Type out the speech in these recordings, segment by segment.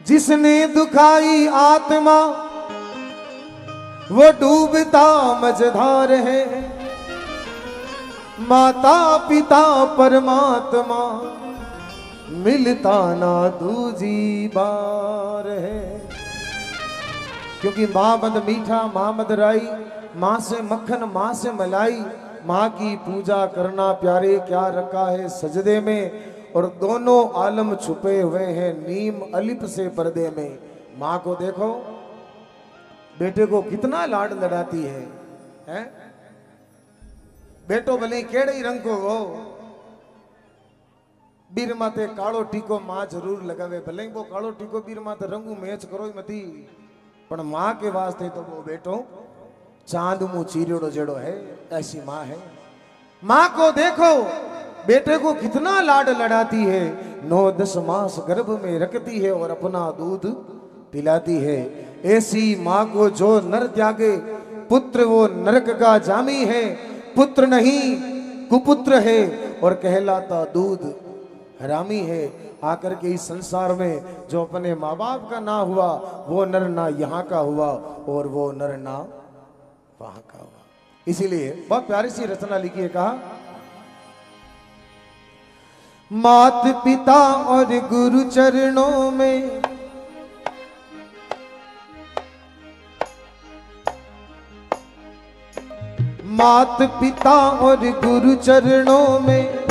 जिसने दुखाई आत्मा वो डूबता मझधार है। माता पिता परमात्मा मिलता ना दूजी बार है। क्योंकि माँ मद मीठा, माँ मद राई, माँ से मक्खन, माँ से मलाई। माँ की पूजा करना प्यारे क्या रखा है सजदे में, और दोनों आलम छुपे हुए हैं नीम अलिप से पर्दे में। माँ को देखो, बेटे को कितना लाड लड़ाती है? बेटो भले केड़े ही रंग को हो, बीर माते कालो टीको माँ जरूर लगावे। भले वो कालो टीको बीर माते रंगू मैच करो मती, पर माँ के वास्ते तो वो बेटो चांद मुंह चीरेड़ो जेड़ो है, ऐसी माँ है। माँ को देखो, बेटे को कितना लाड लड़ाती है। 9-10 मास गर्भ में रखती है और अपना दूध पिलाती है। ऐसी माँ को जो नर त्यागे पुत्र वो नरक का जामी है। पुत्र नहीं कुपुत्र है और कहलाता दूध हरामी है। आकर के इस संसार में जो अपने माँ बाप का ना हुआ वो नर ना यहाँ का हुआ और वो नर ना वहां का हुआ। इसीलिए बहुत प्यारी सी रचना लिखी है, कहा मात पिता और गुरु चरणों में मात पिता और गुरु चरणों में,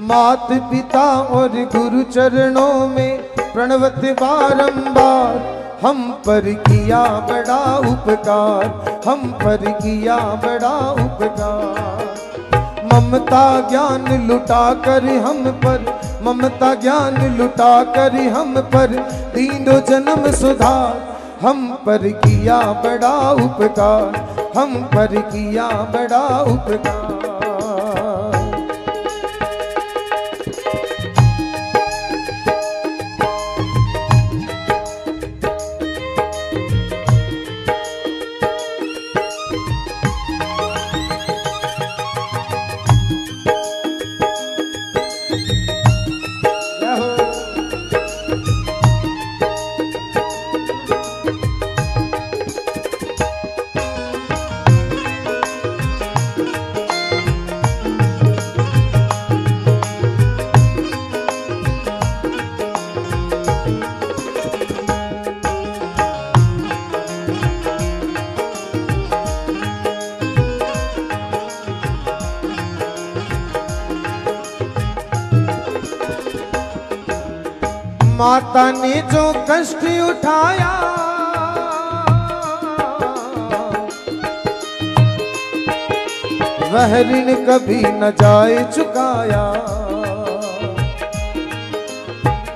मात पिता और गुरु चरणों में प्रणवत बारंबार। हम पर किया बड़ा उपकार, हम पर किया बड़ा उपकार। ममता ज्ञान लुटा कर हम पर, ममता ज्ञान लुटा कर हम पर दीनो जन्म सुधार। हम पर किया बड़ा उपकार, हम पर किया बड़ा उपकार। माता ने जो कष्ट उठाया वह ऋण कभी न जाए चुकाया।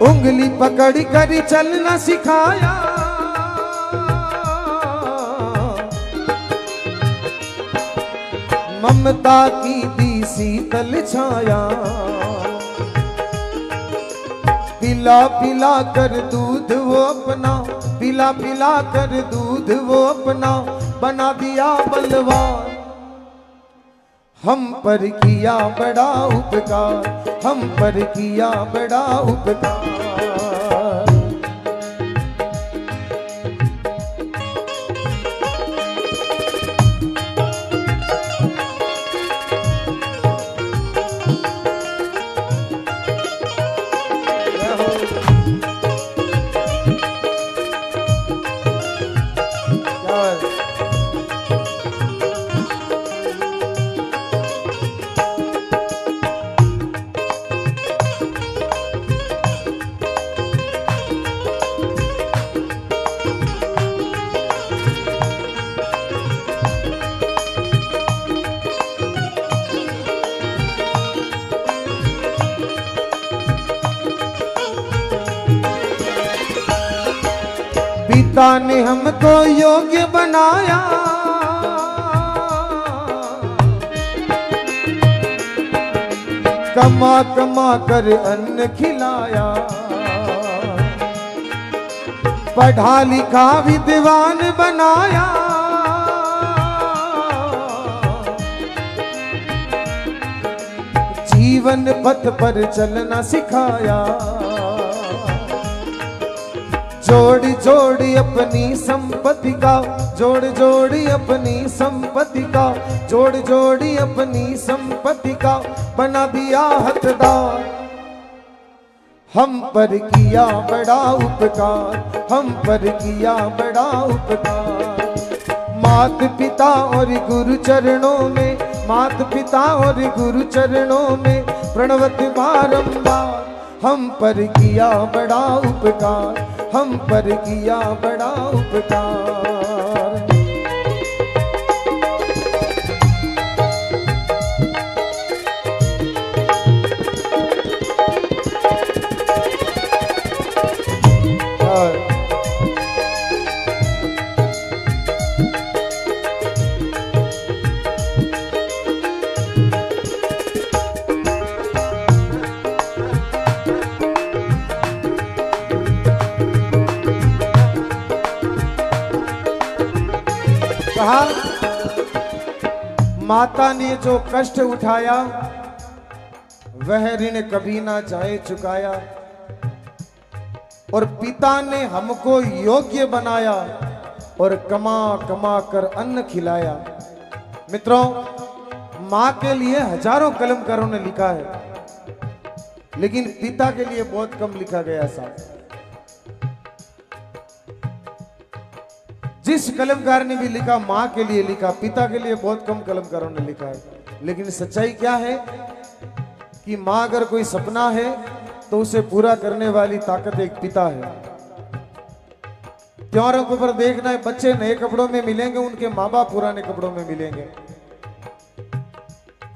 उंगली पकड़ कर चलना सिखाया, ममता की दी शीतल छाया। पिला पिला कर दूध वो अपना, पिला पिला कर दूध वो अपना बना दिया बलवान। हम पर किया बड़ा उपकार, हम पर किया बड़ा उपकार। पिता ने हमको योग्य बनाया, कमा कमा कर अन्न खिलाया। पढ़ा लिखा विद्वान बनाया, जीवन पथ पर चलना सिखाया। जोड़ जोड़ अपनी संपत्ति का, जोड़ जोड़ अपनी संपत्ति का, जोड़ जोड़ अपनी संपत्ति का बना दिया हकदार। हम पर किया बड़ा उपकार, हम पर किया बड़ा उपकार। मात पिता और गुरु चरणों में, मात पिता और गुरु चरणों में प्रणवत बारंबार। हम पर किया बड़ा उपकार, हम पर किया बड़ा उपकार। कहा माता ने जो कष्ट उठाया वह ऋण कभी ना जाए चुकाया, और पिता ने हमको योग्य बनाया और कमा कमा कर अन्न खिलाया। मित्रों, मां के लिए हजारों कलमकारों ने लिखा है, लेकिन पिता के लिए बहुत कम लिखा गया साहब। जिस कलमकार ने भी लिखा मां के लिए लिखा, पिता के लिए बहुत कम कलमकारों ने लिखा है। लेकिन सच्चाई क्या है कि मां अगर कोई सपना है तो उसे पूरा करने वाली ताकत एक पिता है। त्योहारों के ऊपर देखना है, बच्चे नए कपड़ों में मिलेंगे, उनके माँ बाप पुराने कपड़ों में मिलेंगे।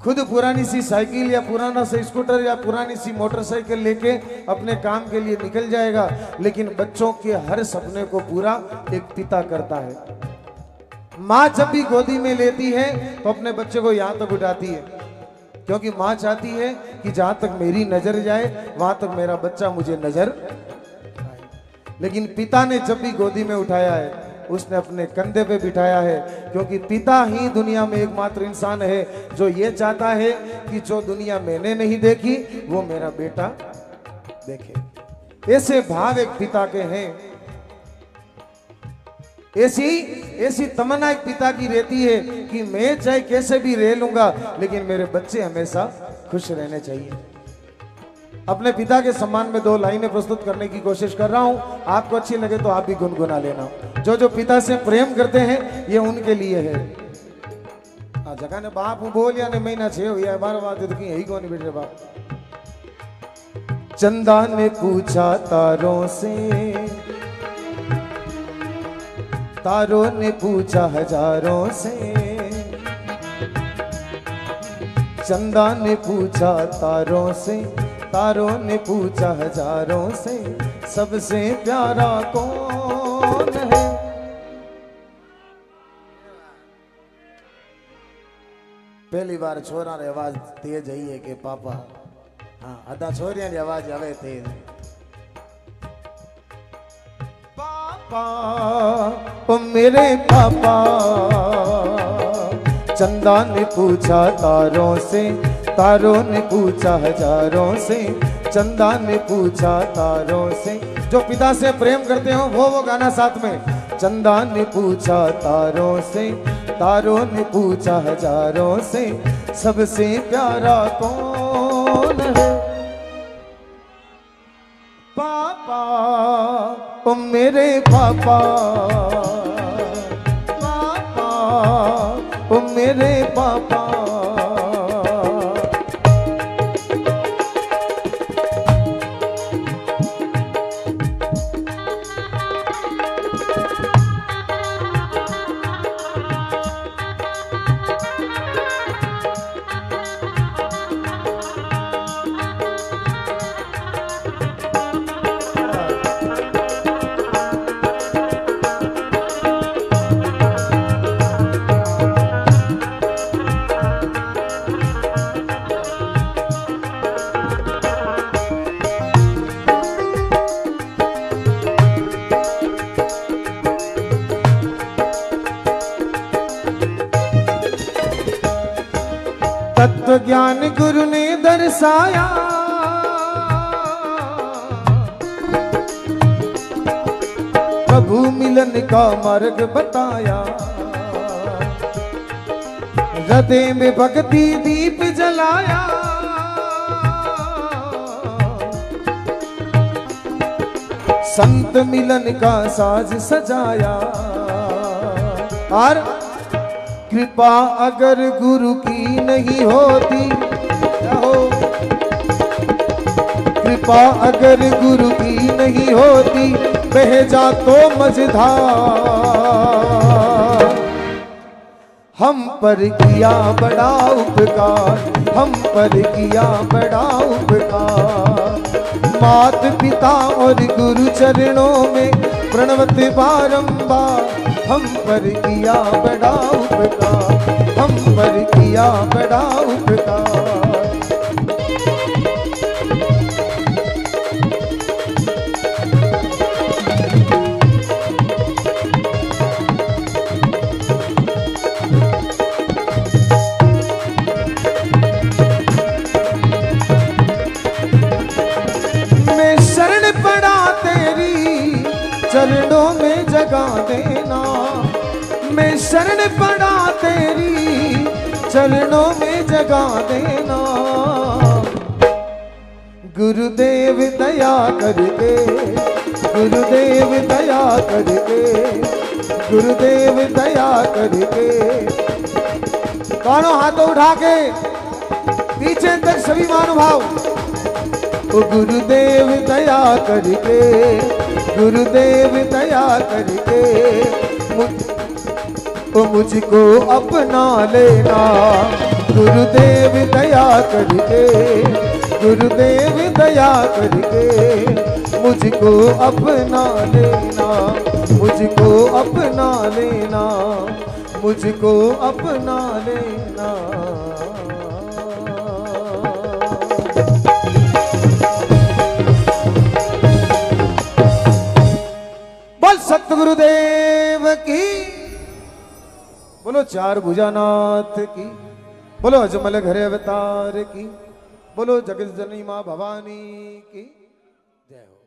खुद पुरानी सी साइकिल या पुराना सा स्कूटर या पुरानी सी मोटरसाइकिल लेके अपने काम के लिए निकल जाएगा, लेकिन बच्चों के हर सपने को पूरा एक पिता करता है। माँ जब भी गोदी में लेती है तो अपने बच्चे को यहां तक उठाती है, क्योंकि माँ चाहती है कि जहां तक मेरी नजर जाए वहां तक मेरा बच्चा मुझे नजर आए। लेकिन पिता ने जब भी गोदी में उठाया है उसने अपने कंधे पे बिठाया है, क्योंकि पिता ही दुनिया में एकमात्र इंसान है जो ये चाहता है कि जो दुनिया मैंने नहीं देखी वो मेरा बेटा देखे। ऐसे भाव एक पिता के हैं, ऐसी तमन्ना एक पिता की रहती है कि मैं चाहे कैसे भी रह लूंगा लेकिन मेरे बच्चे हमेशा खुश रहने चाहिए। अपने पिता के सम्मान में दो लाइनें प्रस्तुत करने की कोशिश कर रहा हूं, आपको अच्छी लगे तो आप भी गुनगुना लेना। जो पिता से प्रेम करते हैं ये उनके लिए है। जगह ने बाप बोल या ने महीना छे हो या 12 बात तो यही कौन बेटे बाप। चंदा ने पूछा तारों से, तारों ने पूछा हजारों से, चंदा ने पूछा तारों से, तारों ने पूछा हजारों से, सबसे प्यारा कौन है। पहली बार छोरा रे आवाज तेज आई है कि पापा, हाँ आधा छोरिया की आवाज आवे तेज। पापा ओ मेरे पापा, चंदा ने पूछा तारों से, तारों ने पूछा हजारों से, चंदा ने पूछा तारों से। जो पिता से प्रेम करते हो वो गाना साथ में। चंदा ने पूछा तारों से, तारों ने पूछा हजारों से, सबसे प्यारा कौन है। पापा ओ मेरे पापा, पापा ओ मेरे पापा। तत्व ज्ञान गुरु ने दर्शाया, प्रभु मिलन का मार्ग बताया, हृदय में भक्ति दीप जलाया। संत मिलन का साज सजाया, और कृपा अगर गुरु की नहीं होती, क्या हो, कृपा अगर गुरु की नहीं होती, बह जा तो मझधार। हम पर किया बड़ा उपकार, हम पर किया बड़ा उपकार। मात पिता और गुरु चरणों में प्रणवत बारंबार, हम पर किया बड़ा उपकार, हम पर किया बड़ा उपकार। चरणों में जगा देना, मैं शरण पड़ा तेरी चरणों में जगा देना। गुरुदेव दया करके, गुरुदेव दया करके, गुरुदेव दया करके। दोनों हाथों उठा के पीछे तक सभी महानुभाव। ओ गुरुदेव दया करके, गुरुदेव दया करके मुझको अपना लेना। गुरुदेव दया करके, गुरुदेव दया करके मुझको अपना लेना, मुझको अपना लेना, मुझको अपना लेना। सतगुरुदेव की, बोलो चार भुजानाथ की, बोलो अजमल घरे अवतार की, बोलो जगत जननी मां भवानी की जय हो।